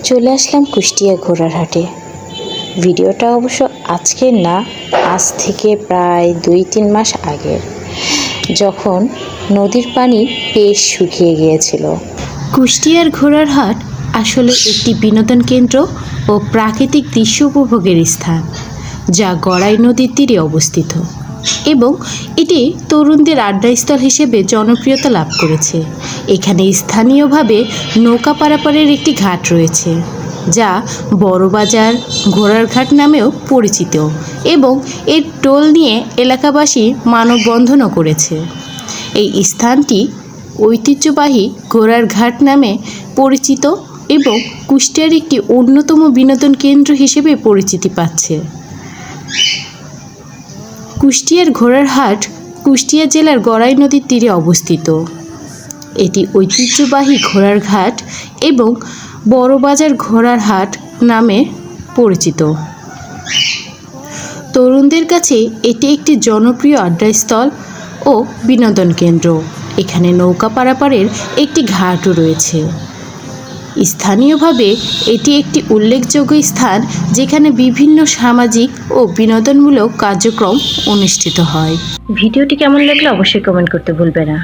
চলে আসলাম কুষ্টিয়া ঘোড়ার হাটে। ভিডিওটা অবশ্য আজকের না, আজ থেকে প্রায় 2-3 মাস আগের, যখন নদীর পানি বেশ শুকিয়ে গিয়েছিল। কুষ্টিয়ার ঘোড়ার হাট আসলে একটি বিনোদন কেন্দ্র ও প্রাকৃতিক দৃশ্য উপভোগের স্থান, যা গড়াই নদীর তীরে অবস্থিত এবং এটি তরুণদের আড্ডাস্থল হিসেবে জনপ্রিয়তা লাভ করেছে। এখানে স্থানীয়ভাবে নৌকা পারাপারের একটি ঘাট রয়েছে, যা বড়বাজার ঘোড়ার ঘাট নামেও পরিচিত এবং এর টোল নিয়ে এলাকাবাসী মানববন্ধনও করেছে। এই স্থানটি ঐতিহ্যবাহী ঘোড়ার ঘাট নামে পরিচিত এবং কুষ্টিয়ার একটি অন্যতম বিনোদন কেন্দ্র হিসেবে পরিচিতি পাচ্ছে। কুষ্টিয়ার ঘোড়ার হাট কুষ্টিয়া জেলার গড়াই নদীর তীরে অবস্থিত। এটি ঐতিহ্যবাহী ঘোড়ার ঘাট এবং বড়বাজার ঘোড়ার হাট নামে পরিচিত। তরুণদের কাছে এটি একটি জনপ্রিয় আড্ডাস্থল ও বিনোদন কেন্দ্র। এখানে নৌকা পারাপারের একটি ঘাটও রয়েছে। স্থানীয়ভাবে এটি একটি উল্লেখযোগ্য স্থান, যেখানে বিভিন্ন সামাজিক ও বিনোদনমূলক কার্যক্রম অনুষ্ঠিত হয়। ভিডিওটি কেমন লাগলো অবশ্যই কমেন্ট করতে ভুলবে না।